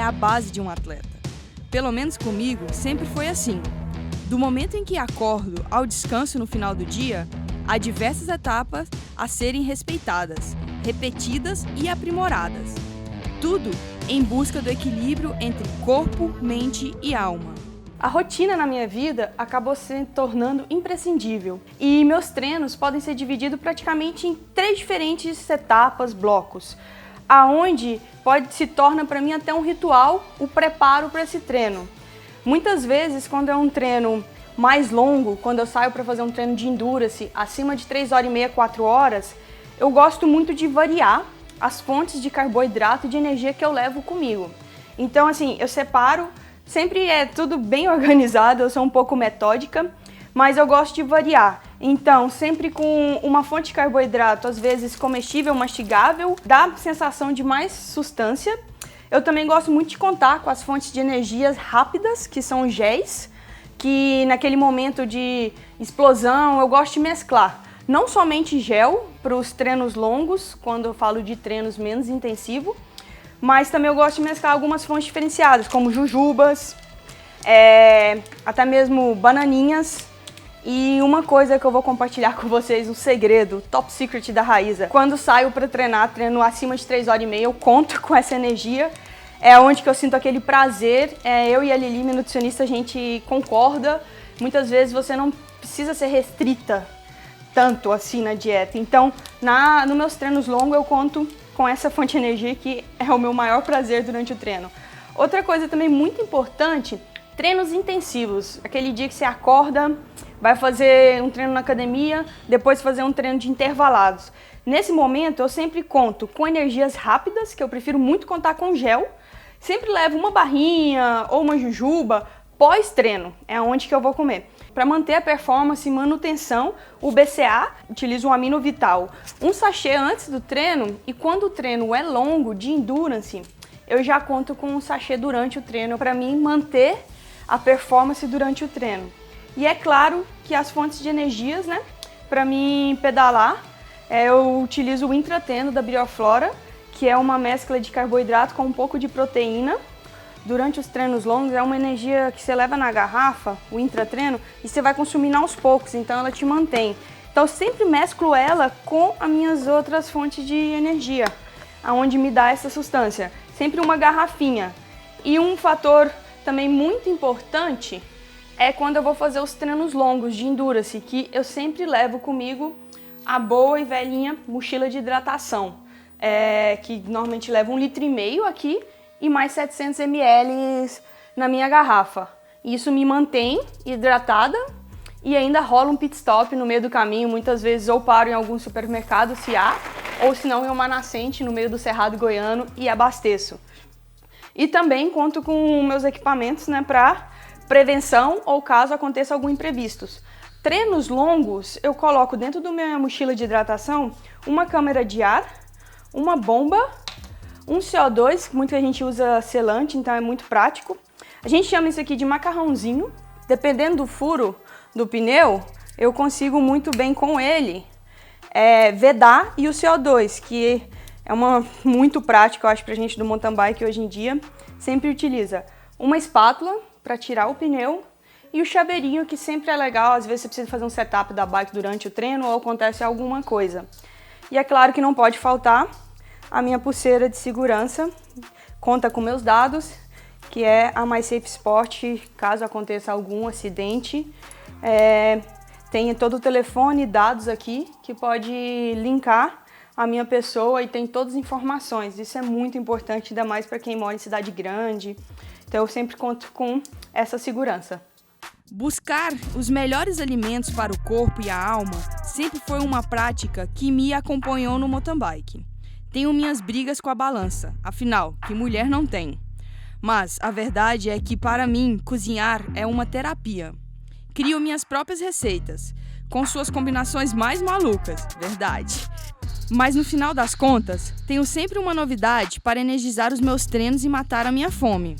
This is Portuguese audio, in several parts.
a base de um atleta. Pelo menos comigo, sempre foi assim. Do momento em que acordo ao descanso no final do dia, há diversas etapas a serem respeitadas, repetidas e aprimoradas. Tudo em busca do equilíbrio entre corpo, mente e alma. A rotina na minha vida acabou se tornando imprescindível e meus treinos podem ser divididos praticamente em 3 diferentes etapas, blocos, aonde se torna para mim até um ritual o preparo para esse treino. Muitas vezes, quando é um treino mais longo, quando eu saio para fazer um treino de endurance acima de 3 horas e meia, 4 horas, eu gosto muito de variar as fontes de carboidrato e de energia que eu levo comigo. Então, assim, eu separo, sempre é tudo bem organizado, eu sou um pouco metódica, mas eu gosto de variar. Então, sempre com uma fonte de carboidrato, às vezes comestível, mastigável, dá sensação de mais sustância. Eu também gosto muito de contar com as fontes de energias rápidas, que são géis, que naquele momento de explosão eu gosto de mesclar. Não somente gel para os treinos longos, quando eu falo de treinos menos intensivos, mas também eu gosto de mesclar algumas fontes diferenciadas, como jujubas, até mesmo bananinhas. E uma coisa que eu vou compartilhar com vocês, um segredo, top secret da Raíza. Quando saio para treinar, treino acima de 3 horas e meia, eu conto com essa energia. É onde que eu sinto aquele prazer. Eu e a Lili, minha nutricionista, a gente concorda. Muitas vezes você não precisa ser restrita tanto assim na dieta. Então, nos meus treinos longos, eu conto com essa fonte de energia que é o meu maior prazer durante o treino. Outra coisa também muito importante, treinos intensivos. Aquele dia que você acorda, vai fazer um treino na academia, depois fazer um treino de intervalados. Nesse momento, eu sempre conto com energias rápidas, que eu prefiro muito contar com gel. Sempre levo uma barrinha ou uma jujuba pós-treino, é onde que eu vou comer. Para manter a performance e manutenção, o BCA utiliza um amino vital, um sachê antes do treino, e quando o treino é longo, de endurance, eu já conto com um sachê durante o treino, para mim manter a performance durante o treino. E é claro que as fontes de energias, né, para mim pedalar, eu utilizo o intrateno da Bioflora, que é uma mescla de carboidrato com um pouco de proteína. Durante os treinos longos é uma energia que você leva na garrafa, o intratreino, e você vai consumindo aos poucos, então ela te mantém. Então eu sempre mesclo ela com as minhas outras fontes de energia, aonde me dá essa substância. Sempre uma garrafinha. E um fator também muito importante é quando eu vou fazer os treinos longos de endurance, que eu sempre levo comigo a boa e velhinha mochila de hidratação, que normalmente leva 1,5 litro aqui e mais 700 ml na minha garrafa. Isso me mantém hidratada e ainda rola um pit stop no meio do caminho. Muitas vezes ou paro em algum supermercado, se há, ou se não em uma nascente no meio do Cerrado Goiano e abasteço. E também conto com meus equipamentos, né, para prevenção ou caso aconteça algum imprevisto. Treinos longos, eu coloco dentro da minha mochila de hidratação uma câmera de ar, uma bomba, um CO2, que muita gente usa selante, então é muito prático. A gente chama isso aqui de macarrãozinho. Dependendo do furo do pneu, eu consigo muito bem com ele vedar, e o CO2, que é muito prático, eu acho, pra gente do mountain bike hoje em dia, sempre utiliza uma espátula para tirar o pneu e o chaveirinho, que sempre é legal, às vezes você precisa fazer um setup da bike durante o treino ou acontece alguma coisa. E é claro que não pode faltar a minha pulseira de segurança, conta com meus dados, que é a MySafe Sport, caso aconteça algum acidente. Tem todo o telefone e dados aqui, que pode linkar a minha pessoa e tem todas as informações. Isso é muito importante, ainda mais para quem mora em cidade grande. Então eu sempre conto com essa segurança. Buscar os melhores alimentos para o corpo e a alma sempre foi uma prática que me acompanhou no mountain bike. Tenho minhas brigas com a balança, afinal, que mulher não tem. Mas a verdade é que, para mim, cozinhar é uma terapia. Crio minhas próprias receitas, com suas combinações mais malucas, verdade. Mas no final das contas, tenho sempre uma novidade para energizar os meus treinos e matar a minha fome.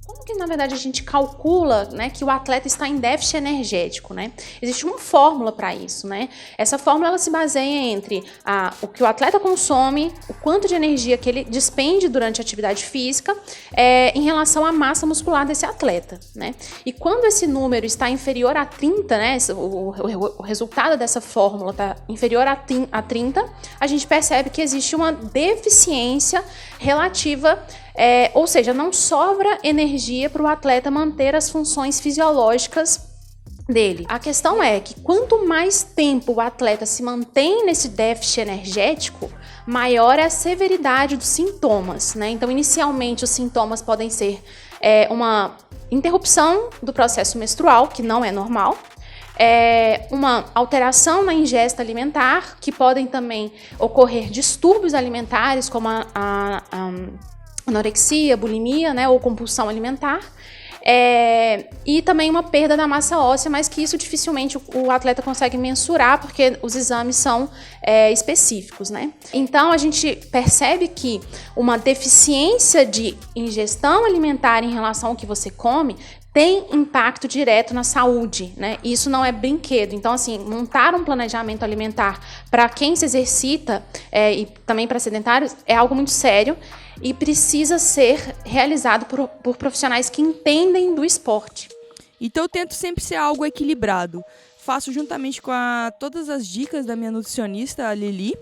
Como que na verdade, a gente calcula, né, que o atleta está em déficit energético, né? Existe uma fórmula para isso, né? Essa fórmula ela se baseia entre o que o atleta consome, o quanto de energia que ele despende durante a atividade física, em relação à massa muscular desse atleta, né? E quando esse número está inferior a 30, né, o resultado dessa fórmula está inferior a 30, a gente percebe que existe uma deficiência relativa, ou seja, não sobra energia para o atleta manter as funções fisiológicas dele. A questão é que quanto mais tempo o atleta se mantém nesse déficit energético, maior é a severidade dos sintomas, né? Então, inicialmente, os sintomas podem ser uma interrupção do processo menstrual, que não é normal, uma alteração na ingesta alimentar, que podem também ocorrer distúrbios alimentares, como a anorexia, bulimia, né, ou compulsão alimentar, e também uma perda da massa óssea, mas que isso dificilmente o atleta consegue mensurar, porque os exames são específicos, né? Então, a gente percebe que uma deficiência de ingestão alimentar em relação ao que você come tem impacto direto na saúde, né? Isso não é brinquedo. Então, assim, montar um planejamento alimentar para quem se exercita e também para sedentários é algo muito sério e precisa ser realizado por profissionais que entendem do esporte. Então eu tento sempre ser algo equilibrado. Faço juntamente com todas as dicas da minha nutricionista, a Lili.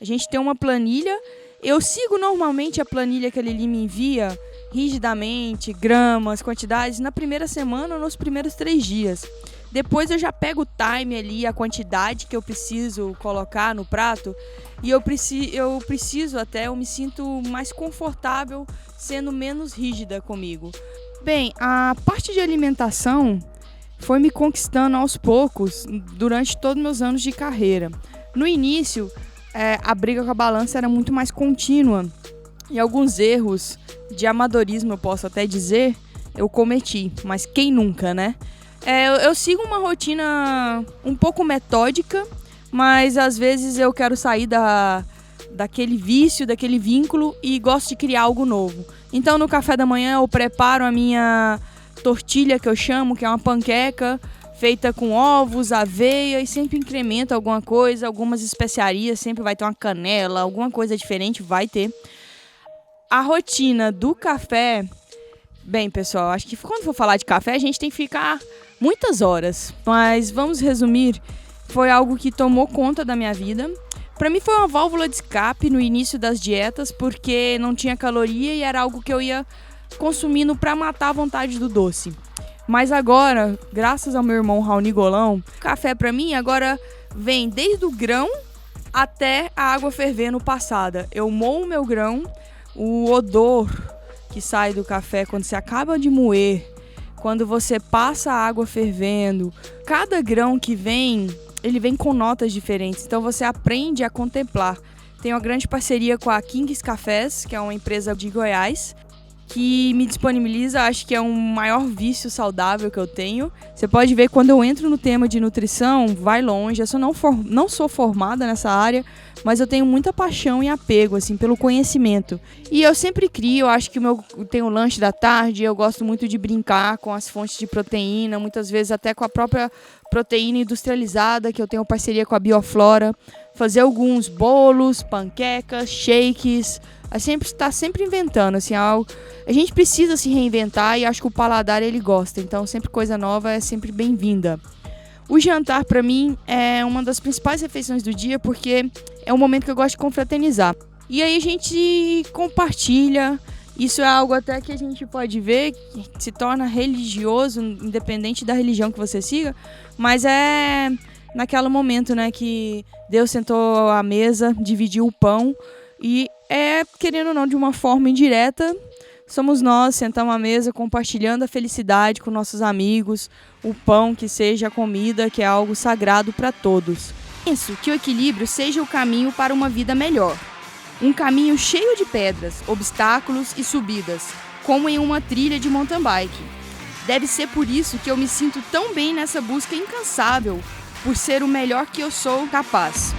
A gente tem uma planilha. Eu sigo normalmente a planilha que a Lili me envia rigidamente, gramas, quantidades, na primeira semana ou nos primeiros 3 dias. Depois eu já pego o time ali, a quantidade que eu preciso colocar no prato, e eu me sinto mais confortável sendo menos rígida comigo. Bem, a parte de alimentação foi me conquistando aos poucos durante todos os meus anos de carreira. No início, a briga com a balança era muito mais contínua, e alguns erros de amadorismo, eu posso até dizer, eu cometi, mas quem nunca, né? Eu sigo uma rotina um pouco metódica, mas às vezes eu quero sair daquele vício, daquele vínculo e gosto de criar algo novo. Então no café da manhã eu preparo a minha tortilha, que eu chamo, que é uma panqueca feita com ovos, aveia, e sempre incremento alguma coisa, algumas especiarias, sempre vai ter uma canela, alguma coisa diferente, vai ter. A rotina do café... Bem, pessoal, acho que quando for falar de café, a gente tem que ficar muitas horas. Mas vamos resumir, foi algo que tomou conta da minha vida. Para mim foi uma válvula de escape no início das dietas, porque não tinha caloria e era algo que eu ia consumindo para matar a vontade do doce. Mas agora, graças ao meu irmão Raoni Golão, café para mim agora vem desde o grão até a água fervendo passada. Eu moo o meu grão, o odor que sai do café quando você acaba de moer, quando você passa a água fervendo, cada grão que vem, ele vem com notas diferentes, então você aprende a contemplar. Tenho uma grande parceria com a Kings Cafés, que é uma empresa de Goiás, que me disponibiliza, acho que é um maior vício saudável que eu tenho. Você pode ver, quando eu entro no tema de nutrição, vai longe. Eu não sou formada nessa área, mas eu tenho muita paixão e apego assim, pelo conhecimento. E eu sempre crio, eu acho que eu tenho o lanche da tarde, eu gosto muito de brincar com as fontes de proteína, muitas vezes até com a própria proteína industrializada, que eu tenho parceria com a Bioflora. Fazer alguns bolos, panquecas, shakes... A gente está sempre inventando, assim, algo. A gente precisa se reinventar e acho que o paladar ele gosta, então sempre coisa nova é sempre bem-vinda. O jantar para mim é uma das principais refeições do dia porque é um momento que eu gosto de confraternizar. E aí a gente compartilha, isso é algo até que a gente pode ver que se torna religioso, independente da religião que você siga, mas é naquele momento, né, que Deus sentou à mesa, dividiu o pão e querendo ou não, de uma forma indireta, somos nós, sentamos à mesa, compartilhando a felicidade com nossos amigos, o pão que seja a comida, que é algo sagrado para todos. Penso que o equilíbrio seja o caminho para uma vida melhor. Um caminho cheio de pedras, obstáculos e subidas, como em uma trilha de mountain bike. Deve ser por isso que eu me sinto tão bem nessa busca incansável, por ser o melhor que eu sou capaz.